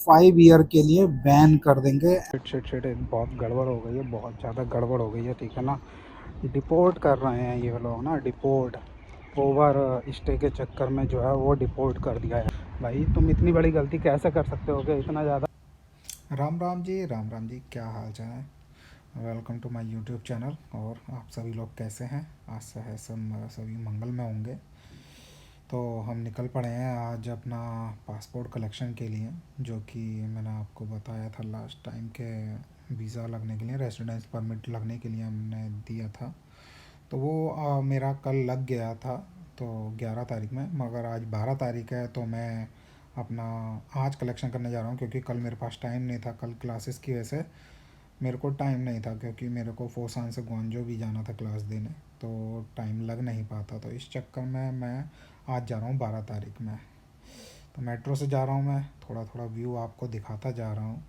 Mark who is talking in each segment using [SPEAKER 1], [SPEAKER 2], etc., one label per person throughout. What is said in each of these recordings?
[SPEAKER 1] 5 year के लिए ban कर देंगे।
[SPEAKER 2] शिट शिट शिट, बहुत गड़बड़ हो गई है, बहुत ज़्यादा गड़बड़ हो गई है, ठीक है ना। डिपोर्ट कर रहे हैं ये लोग ना, डिपोर्ट। ओवर स्टे के चक्कर में जो है वो डिपोर्ट कर दिया है। भाई तुम इतनी बड़ी गलती कैसे कर सकते हो, इतना ज़्यादा।
[SPEAKER 1] राम राम जी, राम राम जी, क्या हाल चाल है। Welcome to my YouTube channel. और आप सभी लोग कैसे हैं? आशा है सब सभी मंगल में होंगे। तो हम निकल पड़े हैं आज अपना पासपोर्ट कलेक्शन के लिए, जो कि मैंने आपको बताया था लास्ट टाइम के वीज़ा लगने के लिए, रेसिडेंस परमिट लगने के लिए हमने दिया था। तो वो मेरा कल लग गया था, तो 11 तारीख में। मगर आज 12 तारीख है, तो मैं अपना आज कलेक्शन करने जा रहा हूँ, क्योंकि कल मेरे पास टाइम नहीं था। कल क्लासेस की वजह से मेरे को टाइम नहीं था, क्योंकि मेरे को फोसान से ग्वांजो भी जाना था क्लास देने, तो टाइम लग नहीं पाता। तो इस चक्कर में मैं आज जा रहा हूँ 12 तारीख में। तो मेट्रो से जा रहा हूँ मैं, थोड़ा थोड़ा व्यू आपको दिखाता जा रहा हूँ।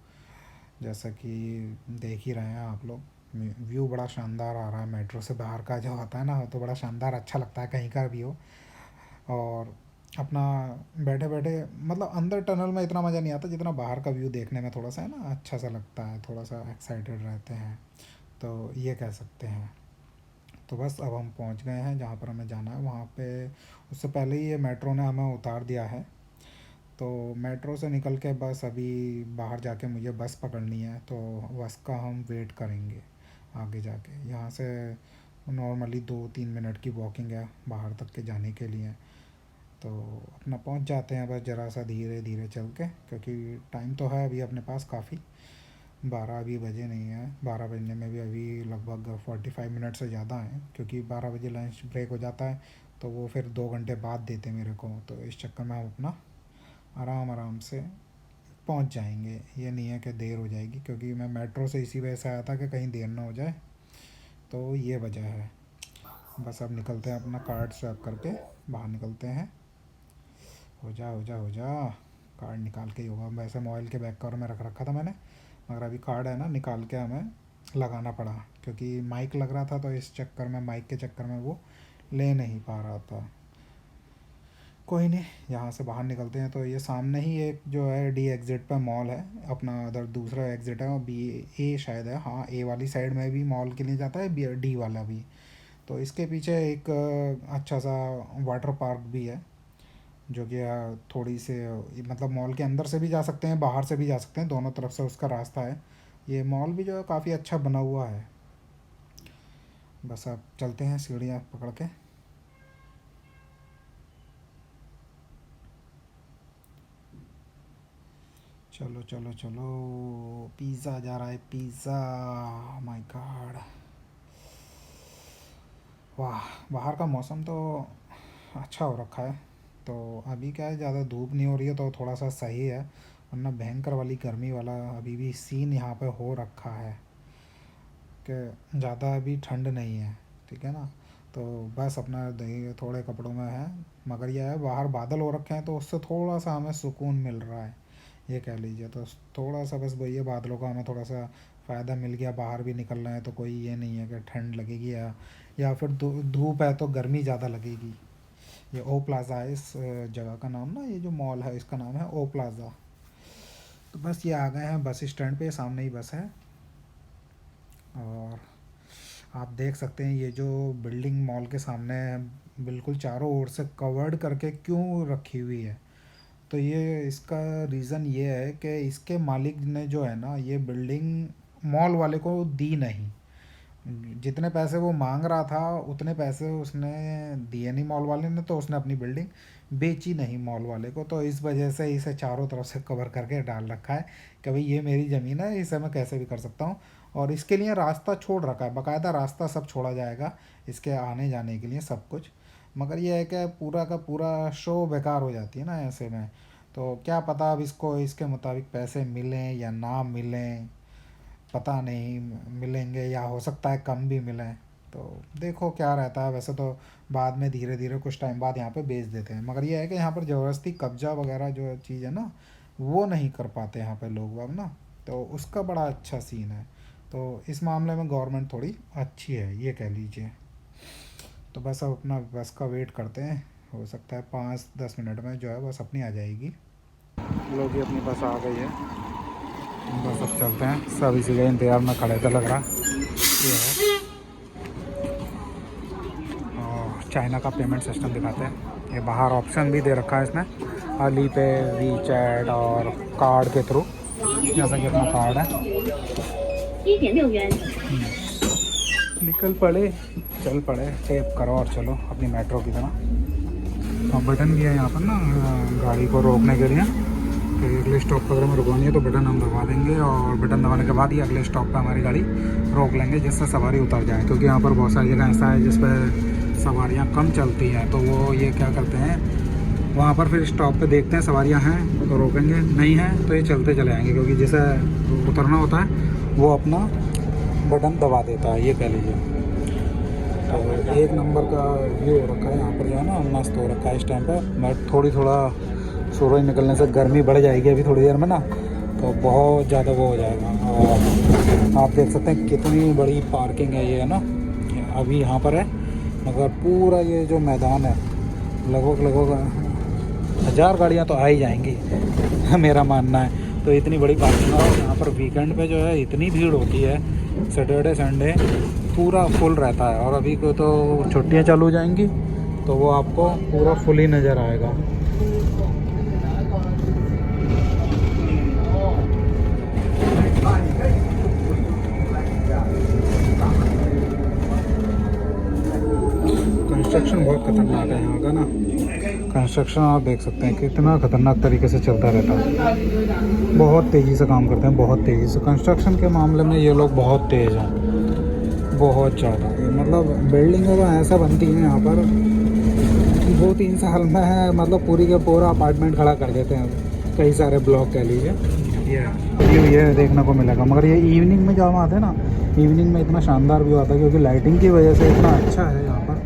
[SPEAKER 1] जैसा कि देख ही रहे हैं आप लोग, व्यू बड़ा शानदार आ रहा है। मेट्रो से बाहर का जो होता है ना, तो बड़ा शानदार अच्छा लगता है, कहीं का भी हो। और अपना बैठे बैठे, मतलब अंदर टनल में इतना मज़ा नहीं आता जितना बाहर का व्यू देखने में थोड़ा सा है ना, अच्छा सा लगता है, थोड़ा सा एक्साइटेड रहते हैं, तो ये कह सकते हैं। तो बस अब हम पहुंच गए हैं जहाँ पर हमें जाना है, वहाँ पे उससे पहले ही ये मेट्रो ने हमें उतार दिया है। तो मेट्रो से निकल के बस अभी बाहर जाके मुझे बस पकड़नी है, तो बस का हम वेट करेंगे आगे जाके। यहाँ से नॉर्मली 2-3 मिनट की वॉकिंग है बाहर तक के जाने के लिए। तो अपना पहुंच जाते हैं बस, ज़रा सा धीरे धीरे चल के, क्योंकि टाइम तो है अभी अपने पास काफ़ी। 12 अभी बजे नहीं है, 12 बजने में भी अभी लगभग 45 मिनट से ज़्यादा हैं, क्योंकि 12 बजे लंच ब्रेक हो जाता है, तो वो फिर 2 घंटे बाद देते मेरे को। तो इस चक्कर में हम अपना आराम आराम से पहुंच जाएंगे। ये नहीं है कि देर हो जाएगी, क्योंकि मैं मेट्रो से इसी वजह से आया था कि कहीं देर ना हो जाए, तो ये वजह है। बस अब निकलते हैं, अपना कार्ड स्वैप करके बाहर निकलते हैं। हो जा हो जा हो जा, कार्ड निकाल के ही होगा। वैसे मोबाइल के बैक कवर में रख रखा था मैंने, मगर अभी कार्ड है ना, निकाल के हमें लगाना पड़ा, क्योंकि माइक लग रहा था, तो इस चक्कर में, माइक के चक्कर में वो ले नहीं पा रहा था। कोई नहीं, यहाँ से बाहर निकलते हैं। तो ये सामने ही एक जो है डी एग्ज़िट पे मॉल है अपना, उधर दूसरा एग्ज़िट है, और बी ए शायद है, हाँ ए वाली साइड में भी मॉल के लिए जाता है, बी डी वाला भी। तो इसके पीछे एक अच्छा सा वाटर पार्क भी है, जो कि थोड़ी से मतलब मॉल के अंदर से भी जा सकते हैं, बाहर से भी जा सकते हैं, दोनों तरफ से उसका रास्ता है। ये मॉल भी जो है काफ़ी अच्छा बना हुआ है। बस अब चलते हैं सीढ़ियाँ पकड़ के। चलो चलो चलो, पिज़्ज़ा जा रहा है, पिज़्ज़ा, माय गॉड। वाह, बाहर का मौसम तो अच्छा हो रखा है। तो अभी क्या है, ज़्यादा धूप नहीं हो रही है, तो थोड़ा सा सही है, वरना भयंकर वाली गर्मी वाला अभी भी सीन यहाँ पे हो रखा है, कि ज़्यादा अभी ठंड नहीं है, ठीक है ना। तो बस अपना दही थोड़े कपड़ों में है, मगर यह है बाहर बादल हो रखे हैं, तो उससे थोड़ा सा हमें सुकून मिल रहा है, ये कह लीजिए। तो थोड़ा सा बस वही है, बादलों का हमें थोड़ा सा फ़ायदा मिल गया। बाहर भी निकल रहे हैं तो कोई ये नहीं है कि ठंड लगेगी, या फिर धूप है तो गर्मी ज़्यादा लगेगी। ये ओ प्लाज़ा है इस जगह का नाम ना, ये जो मॉल है इसका नाम है ओ प्लाज़ा। तो बस ये आ गए हैं बस स्टैंड पे, सामने ही बस है। और आप देख सकते हैं ये जो बिल्डिंग मॉल के सामने है, बिल्कुल चारों ओर से कवर्ड करके क्यों रखी हुई है। तो ये इसका रीज़न ये है कि इसके मालिक ने जो है ना, ये बिल्डिंग मॉल वाले को दी नहीं। जितने पैसे वो मांग रहा था उतने पैसे उसने दिए नहीं मॉल वाले ने, तो उसने अपनी बिल्डिंग बेची नहीं मॉल वाले को। तो इस वजह से इसे चारों तरफ से कवर करके डाल रखा है कि भाई ये मेरी ज़मीन है, इसे मैं कैसे भी कर सकता हूँ। और इसके लिए रास्ता छोड़ रखा है, बाकायदा रास्ता सब छोड़ा जाएगा इसके आने जाने के लिए, सब कुछ। मगर यह है कि पूरा का पूरा शो बेकार हो जाती है ना ऐसे में। तो क्या पता अब इसको इसके मुताबिक पैसे मिलें या ना मिलें, पता नहीं। मिलेंगे या हो सकता है कम भी मिलें, तो देखो क्या रहता है। वैसे तो बाद में धीरे धीरे कुछ टाइम बाद यहाँ पे बेच देते हैं, मगर ये है कि यहाँ पर ज़बरदस्ती कब्जा वगैरह जो चीज़ है ना, वो नहीं कर पाते यहाँ पे लोग बाग ना, तो उसका बड़ा अच्छा सीन है। तो इस मामले में गवर्नमेंट थोड़ी अच्छी है, ये कह लीजिए। तो बस अब अपना बस का वेट करते हैं, हो सकता है 5-10 मिनट में जो है बस अपनी आ जाएगी।
[SPEAKER 2] लो जी अपनी बस आ गई है, बस अब चलते हैं। सब इसी के इंतजार में खड़े थे लग रहा। ये है और चाइना का पेमेंट सिस्टम दिखाते हैं। ये बाहर ऑप्शन भी दे रखा है इसने, अली पे, वी चैट और कार्ड के थ्रू, जैसा कि अपना कार्ड है। निकल पड़े, चल पड़े, टेप करो और चलो अपनी मेट्रो की तरह। और बटन भी है यहाँ पर ना गाड़ी को रोकने के लिए, तो अगले स्टॉप पर अगर हमें रुकवानी है तो बटन हम दबा देंगे और बटन दबाने के बाद ही अगले स्टॉप पर हमारी गाड़ी रोक लेंगे, जिससे सवारी उतर जाए। क्योंकि यहाँ पर बहुत सारी जगह ऐसा है जिस पर सवारियाँ कम चलती हैं, तो वो ये क्या करते हैं, वहाँ पर फिर स्टॉप पे देखते हैं सवारियाँ हैं तो रोकेंगे, नहीं हैं तो ये चलते चले आएंगे। क्योंकि जिसे उतरना होता है वो अपना बटन दबा देता है, ये कह लीजिए। तो एक नंबर का ये हो रखा है यहाँ पर जो है ना, मस्त हो रखा है इस टाइम पर। बट थोड़ा सूरज निकलने से गर्मी बढ़ जाएगी अभी थोड़ी देर में ना, तो बहुत ज़्यादा वो हो जाएगा। और आप देख सकते हैं कितनी बड़ी पार्किंग है ये, है ना, अभी यहाँ पर है, मगर पूरा ये जो मैदान है लगभग 1000 गाड़ियाँ तो आ ही जाएंगी मेरा मानना है। तो इतनी बड़ी पार्किंग है और यहाँ पर वीकेंड पे जो है इतनी भीड़ होती है, सैटरडे संडे पूरा फुल रहता है। और अभी को तो छुट्टियाँ चालू हो जाएंगी तो वो आपको पूरा फुल ही नज़र आएगा। कंस्ट्रक्शन बहुत खतरनाक है यहाँ का ना, कंस्ट्रक्शन आप देख सकते हैं कितना खतरनाक तरीके से चलता रहता है। बहुत तेज़ी से काम करते हैं, बहुत तेज़ी से। कंस्ट्रक्शन के मामले में ये लोग बहुत तेज़ हैं, बहुत ज़्यादा। मतलब बिल्डिंगें तो ऐसा बनती हैं यहाँ पर 2-3 साल में है, मतलब पूरी का पूरा अपार्टमेंट खड़ा कर देते हैं, कई सारे ब्लॉक कह लीजिए। ये देखने को मिलेगा, मगर ये इवनिंग में जब हम आते हैं ना, इवनिंग में इतना शानदार व्यू आता है क्योंकि लाइटिंग की वजह से इतना अच्छा है यहाँ पर,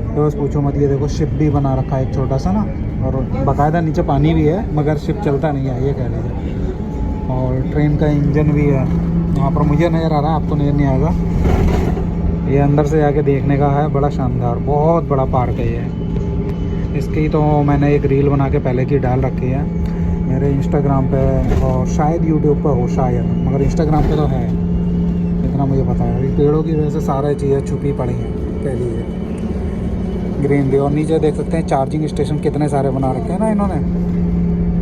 [SPEAKER 2] तो बस पूछो मत। ये देखो शिप भी बना रखा है एक छोटा सा ना, और बाकायदा नीचे पानी भी है, मगर शिप चलता नहीं है ये कह लीजिए। और ट्रेन का इंजन भी है यहाँ पर, मुझे नज़र आ रहा है, आपको नज़र नहीं आएगा। ये अंदर से जाके देखने का है, बड़ा शानदार, बहुत बड़ा पार्क है ये। इसकी तो मैंने एक रील बना के पहले की डाल रखी है मेरे इंस्टाग्राम पे, और शायद यूट्यूब पर हो शायद, मगर इंस्टाग्राम पे तो है, इतना मुझे पता है। पेड़ों की वजह से सारी चीज़ें छुपी पड़ी हैं कह लीजिए, ग्रीन दी। और नीचे देख सकते हैं चार्जिंग स्टेशन कितने सारे बना रखे हैं ना इन्होंने,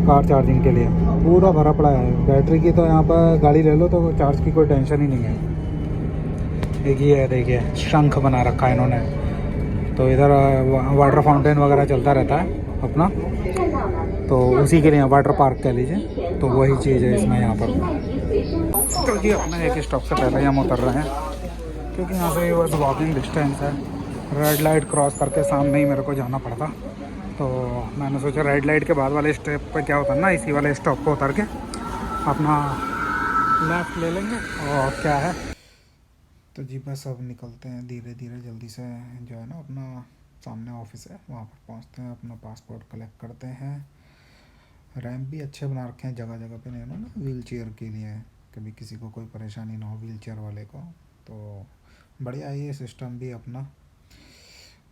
[SPEAKER 2] कार चार्जिंग के लिए पूरा भरा पड़ा है। बैटरी की तो यहाँ पर गाड़ी ले लो तो चार्ज की कोई टेंशन ही नहीं है। एक ये है, देखिए शंख बना रखा है इन्होंने, तो इधर वाटर फाउंटेन वगैरह चलता रहता है अपना, तो उसी के लिए वाटर पार्क कह लीजिए, तो वही चीज़ है इसमें यहाँ पर। तो जी अपने एक स्टॉप से पहले ही हम उतर रहे हैं, क्योंकि यहाँ से बस वॉकिंग डिस्टेंस है। रेड लाइट क्रॉस करके सामने ही मेरे को जाना पड़ता, तो मैंने सोचा रेड लाइट के बाद वाले स्टेप पे क्या होता है ना, इसी वाले स्टॉप पे उतर के अपना लेफ्ट ले लेंगे और क्या है।
[SPEAKER 1] तो जी बस अब निकलते हैं धीरे धीरे, जल्दी से जो है ना, अपना सामने ऑफिस है वहाँ पर पहुँचते हैं, अपना पासपोर्ट कलेक्ट करते हैं। रैंप भी अच्छे बना रखे हैं जगह जगह पे, नहीं ना व्हील चेयर के लिए, कभी किसी को कोई परेशानी ना हो व्हील चेयर वाले को, तो बढ़िया है ये सिस्टम भी अपना।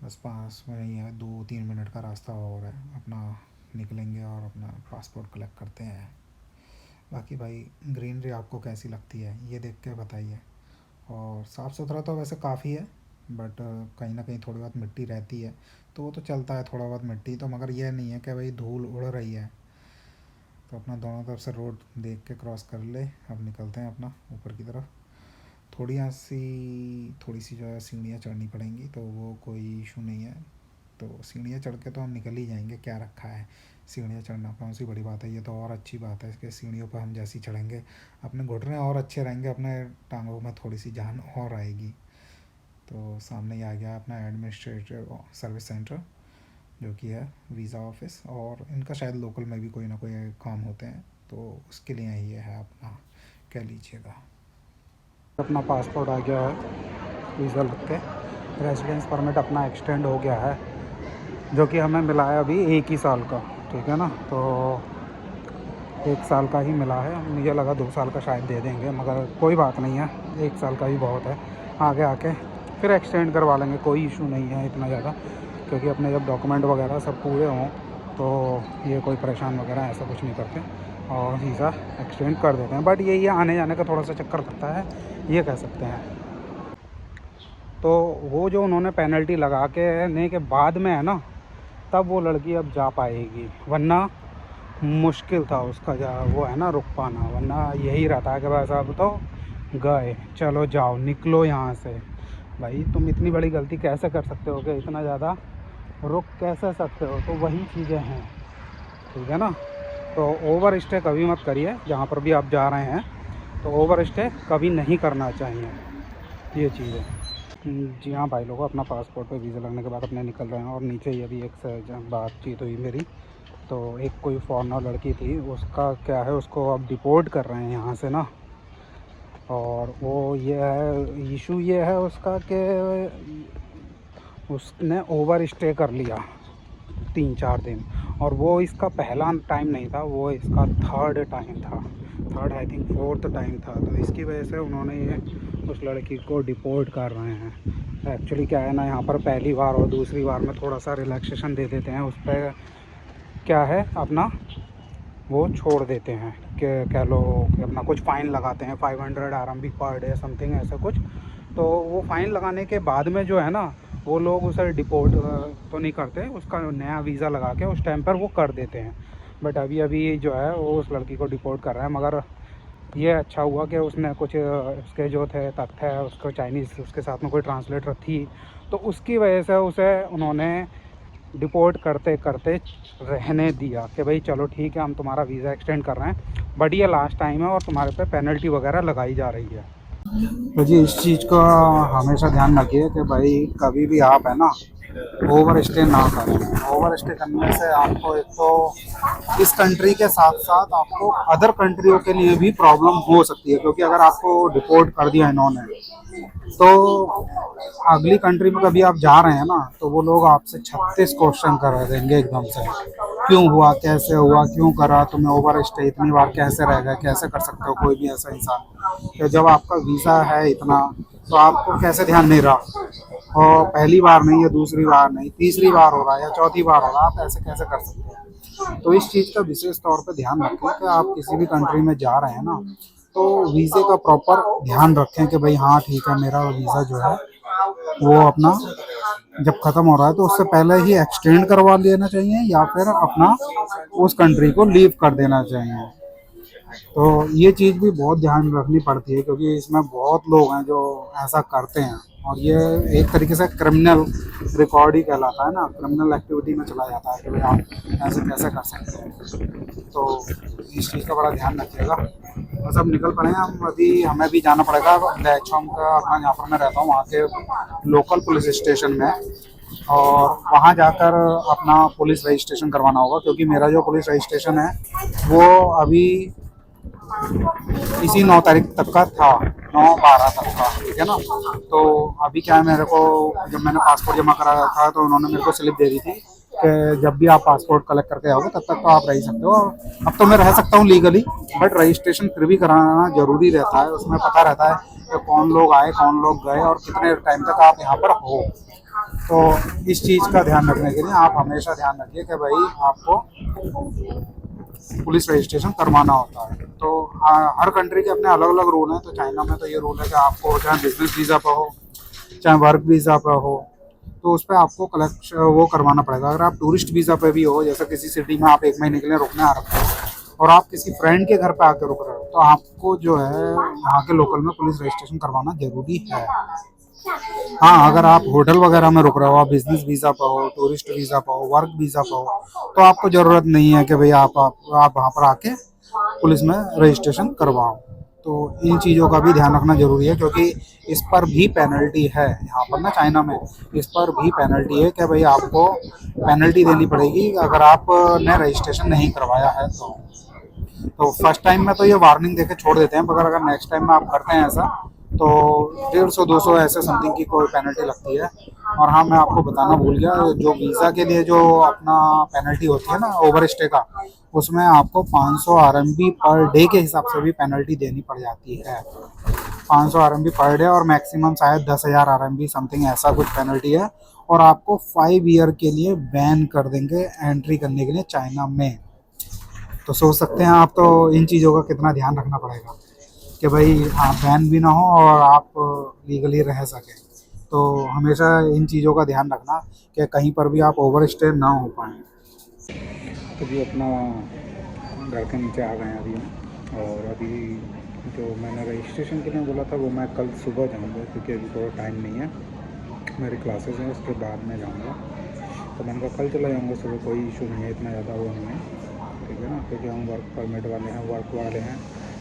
[SPEAKER 1] बस पास में ही है, 2-3 मिनट का रास्ता और है, अपना निकलेंगे और अपना पासपोर्ट कलेक्ट करते हैं। बाकी भाई ग्रीनरी आपको कैसी लगती है ये देख के बताइए। और साफ़ सुथरा तो वैसे काफ़ी है, बट कहीं ना कहीं थोड़ी बहुत मिट्टी रहती है, तो वो तो चलता है थोड़ा बहुत मिट्टी तो, मगर यह नहीं है कि भाई धूल उड़ रही है। तो अपना दोनों तरफ से रोड देख के क्रॉस कर ले। अब निकलते हैं अपना ऊपर की तरफ। थोड़ी सी जो है सीढ़ियाँ चढ़नी पड़ेंगी, तो वो कोई इशू नहीं है, तो सीढ़ियाँ चढ़ के तो हम निकल ही जाएंगे, क्या रखा है सीढ़ियाँ चढ़ना, कौन सी बड़ी बात है, ये तो और अच्छी बात है। इसके सीढ़ियों पर हम जैसे ही चढ़ेंगे अपने घुटने और अच्छे रहेंगे, अपने टांगों में थोड़ी सी जान और आएगी। तो सामने ही आ गया अपना एडमिनिस्ट्रेटिव सर्विस सेंटर, जो कि है वीज़ा ऑफिस, और इनका शायद लोकल में भी कोई ना कोई काम होते हैं, तो उसके लिए ही है अपना, कह लीजिएगा।
[SPEAKER 2] अपना पासपोर्ट आ गया है, वीज़ा लग के रेजिडेंस परमिट अपना एक्सटेंड हो गया है, जो कि हमें मिला है अभी 1 ही साल का, ठीक है ना। तो 1 साल का ही मिला है, मुझे लगा 2 साल का शायद दे देंगे, मगर कोई बात नहीं है, 1 साल का ही बहुत है। आगे आके फिर एक्सटेंड करवा लेंगे, कोई इशू नहीं है इतना ज़्यादा, क्योंकि अपने जब डॉक्यूमेंट वगैरह सब पूरे हों तो ये कोई परेशान वगैरह ऐसा कुछ नहीं करते और वीज़ा एक्सटेंड कर देते हैं। बट ये आने जाने का थोड़ा सा चक्कर लगता है, ये कह सकते हैं। तो वो जो उन्होंने पेनल्टी लगा के बाद में है ना, तब वो लड़की अब जा पाएगी, वरना मुश्किल था उसका वो है ना रुक पाना। वरना यही रहता है कि बस अब तो गए, चलो जाओ निकलो यहाँ से। भाई तुम इतनी बड़ी गलती कैसे कर सकते हो कि इतना ज़्यादा रुक कैसे सकते हो? तो वही चीज़ें हैं, ठीक है ना। तो ओवर स्टे कभी मत करिए, जहाँ पर भी आप जा रहे हैं तो ओवर स्टे कभी नहीं करना चाहिए, ये चीज़ है। जी हाँ भाई लोगों, अपना पासपोर्ट पे वीज़ा लगने के बाद अपने निकल रहे हैं। और नीचे ये भी एक से बातचीत हुई मेरी, तो एक कोई फॉरेनर लड़की थी, उसका क्या है, उसको अब डिपोर्ट कर रहे हैं यहाँ से ना। और वो ये है इशू, ये है उसका कि उसने ओवर स्टे कर लिया 3-4 दिन, और वो इसका पहला टाइम नहीं था, वो इसका थर्ड टाइम था, third I think fourth time था। तो इसकी वजह से उन्होंने ये उस लड़की को डिपोर्ट कर रहे हैं। एक्चुअली क्या है ना, यहाँ पर पहली बार और दूसरी बार में थोड़ा सा रिलैक्सेशन दे देते हैं, उस पर क्या है अपना वो छोड़ देते हैं कि कह लो कि अपना कुछ फ़ाइन लगाते हैं, 500 RMB पर डे समथिंग ऐसा कुछ। तो वो फ़ाइन लगाने के बाद में जो है ना, वो लोग उसे डिपोर्ट तो नहीं करते, उसका नया वीज़ा लगा के उस टाइम पर वो कर देते हैं। बट अभी जो है वो उस लड़की को डिपोर्ट कर रहा है। मगर ये अच्छा हुआ कि उसने कुछ उसके जो थे तथ्य है, उसको चाइनीज़ उसके साथ में कोई ट्रांसलेटर थी, तो उसकी वजह से उसे उन्होंने डिपोर्ट करते करते रहने दिया कि भाई चलो ठीक है, हम तुम्हारा वीज़ा एक्सटेंड कर रहे हैं, बट ये लास्ट टाइम है और तुम्हारे पे पेनल्टी वगैरह लगाई जा रही है। तो जी इस चीज़ का हमेशा ध्यान रखिए कि भाई कभी भी आप है ना ओवर स्टे ना करें। ओवर स्टे करने से आपको एक तो इस कंट्री के साथ साथ आपको अदर कंट्रियों के लिए भी प्रॉब्लम हो सकती है, क्योंकि अगर आपको डिपोर्ट कर दिया इन्होंने, तो अगली कंट्री में कभी आप जा रहे हैं ना, तो वो लोग आपसे 36 क्वेश्चन कर देंगे एकदम से। क्यों हुआ, कैसे हुआ, क्यों करा, तुम्हें ओवर स्टे इतनी बार कैसे रह गए, कैसे कर सकते हो कोई भी ऐसा इंसान, कि जब आपका वीज़ा है इतना, तो आपको कैसे ध्यान नहीं रहा। और पहली बार नहीं है, दूसरी बार नहीं, तीसरी बार हो रहा है या चौथी बार हो रहा है, आप ऐसे कैसे कर सकते हैं? तो इस चीज़ का विशेष तौर पे ध्यान रखें कि आप किसी भी कंट्री में जा रहे हैं ना, तो वीज़े का प्रॉपर ध्यान रखें कि भाई हाँ ठीक है, मेरा वीज़ा जो है वो अपना जब ख़त्म हो रहा है तो उससे पहले ही एक्सटेंड करवा लेना चाहिए, या फिर अपना उस कंट्री को लीव कर देना चाहिए। तो ये चीज़ भी बहुत ध्यान रखनी पड़ती है, क्योंकि इसमें बहुत लोग हैं जो ऐसा करते हैं, और ये एक तरीके से क्रिमिनल रिकॉर्ड ही कहलाता है ना, क्रिमिनल एक्टिविटी में चला जाता है कि भाई आप ऐसे कैसे कर सकते हैं। तो इस चीज़ का बड़ा ध्यान रखिएगा। बस अब निकल पड़े हैं हम, अभी हमें भी जाना पड़ेगा लैचोंग का, अपना जहाँ पर मैं रहता हूँ वहाँ के लोकल पुलिस स्टेशन में, और वहाँ जाकर अपना पुलिस रजिस्ट्रेशन करवाना होगा, क्योंकि मेरा जो पुलिस रजिस्ट्रेशन है वो अभी इसी 9 तारीख तक का था, 9/12 तक का, ठीक है ना। तो अभी क्या है, मेरे को जब मैंने पासपोर्ट जमा कराया था तो उन्होंने मेरे को स्लिप दे दी थी कि जब भी आप पासपोर्ट कलेक्ट करके आओगे तब तक तो आप रह सकते हो। अब तो मैं रह सकता हूँ लीगली, बट रजिस्ट्रेशन फिर भी कराना जरूरी रहता है, उसमें पता रहता है कि कौन लोग आए, कौन लोग गए, और कितने टाइम तक आप यहाँ पर हो। तो इस चीज़ का ध्यान रखने के लिए आप हमेशा ध्यान रखिए कि भाई आपको पुलिस रजिस्ट्रेशन करवाना होता है। तो हर कंट्री के अपने अलग अलग रूल हैं। तो चाइना में तो ये रूल है कि आपको चाहे बिजनेस वीज़ा पर हो, चाहे वर्क वीज़ा पर हो, तो उस पर आपको कलेक्ट वो करवाना पड़ेगा। अगर आप टूरिस्ट वीज़ा पे भी हो, जैसे किसी सिटी में आप 1 महीने के लिए रुकने आ रखे हो और आप किसी फ्रेंड के घर पे आकर रुक रहे हो, तो आपको जो है यहाँ के लोकल में पुलिस रजिस्ट्रेशन करवाना जरूरी है। हाँ, अगर आप होटल वगैरह में रुक रहे हो, आप बिजनेस वीज़ा पर हो, टूरिस्ट वीज़ा पर हो, वर्क वीज़ा पर हो, तो आपको ज़रूरत नहीं है कि भाई आप वहाँ पर आके पुलिस में रजिस्ट्रेशन करवाओ। तो इन चीज़ों का भी ध्यान रखना ज़रूरी है, क्योंकि इस पर भी पेनल्टी है यहाँ पर ना, चाइना में इस पर भी पेनल्टी है कि भाई आपको पेनल्टी देनी पड़ेगी अगर आपने रजिस्ट्रेशन नहीं करवाया है। तो फर्स्ट टाइम में तो ये वार्निंग देके छोड़ देते हैं, मगर अगर नेक्स्ट टाइम में आप करते हैं ऐसा, तो 150-200 ऐसे समथिंग की कोई पेनल्टी लगती है। और हाँ, मैं आपको बताना भूल गया, जो वीज़ा के लिए जो अपना पेनल्टी होती है ना ओवर स्टे का, उसमें आपको 500 RMB पर डे के हिसाब से भी पेनल्टी देनी पड़ जाती है। 500 RMB पर डे और मैक्सिमम शायद 10,000 RMB समथिंग ऐसा कुछ पेनल्टी है। और आपको 5 ईयर के लिए बैन कर देंगे एंट्री करने के लिए चाइना में। तो सोच सकते हैं आप तो इन चीज़ों का कितना ध्यान रखना पड़ेगा कि भाई हाँ बैन भी ना हो और आप लीगली रह सकें। तो हमेशा इन चीज़ों का ध्यान रखना कि कहीं पर भी आप ओवर स्टे ना हो पाएँ। तो जी अपना घर के नीचे आ गए हैं अभी हम। और अभी जो मैंने रजिस्ट्रेशन के लिए बोला था वो मैं कल सुबह जाऊँगा, क्योंकि अभी थोड़ा टाइम नहीं है, मेरी क्लासेस हैं, उसके बाद में जाऊँगा। तो मैंने कहा कल चला जाऊँगा सुबह, कोई इशू नहीं है, इतना ज़्यादा वो नहीं है, ठीक है ना, क्योंकि हम वर्क परमिट वाले हैं, वर्क वाले हैं,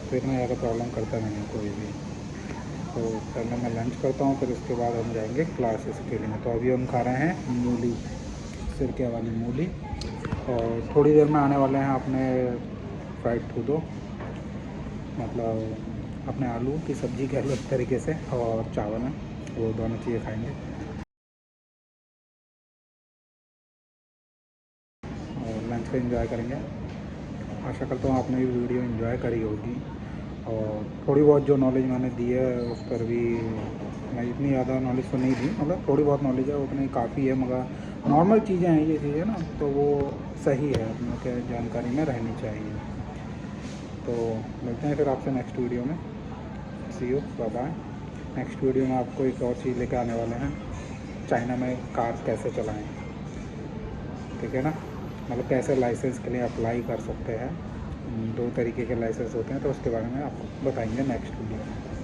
[SPEAKER 2] तो इतना ज़्यादा प्रॉब्लम करता नहीं है कोई भी। तो पहले मैं लंच करता हूँ, फिर उसके बाद हम जाएंगे क्लासेस के लिए। तो अभी हम खा रहे हैं मूली, सिरके वाली मूली, और थोड़ी देर में आने वाले हैं अपने फ्राइड ठूडो, मतलब अपने आलू की सब्ज़ी कह लो एक तरीके से, और चावल है, वो दोनों चीज़ें खाएंगे और लंच का एंजॉय करेंगे। आशा करता हूँ आपने भी वीडियो एंजॉय करी होगी, और थोड़ी बहुत जो नॉलेज मैंने दी है उस पर भी, मैं इतनी ज़्यादा नॉलेज तो नहीं दी, मतलब थोड़ी बहुत नॉलेज है, उतनी काफ़ी है, मगर नॉर्मल चीज़ें हैं ये चीज़ें ना, तो वो सही है, अपने के जानकारी में रहनी चाहिए। तो मिलते हैं फिर आपसे नेक्स्ट वीडियो में। See you, bye bye. Next video में आपको एक और चीज़ लेकर आने वाले हैं, चाइना में कार कैसे चलाएं, ठीक है ना, मतलब कैसे लाइसेंस के लिए अप्लाई कर सकते हैं। 2 तरीके के लाइसेंस होते हैं, तो उसके बारे में आपको बताएंगे नेक्स्ट वीडियो में।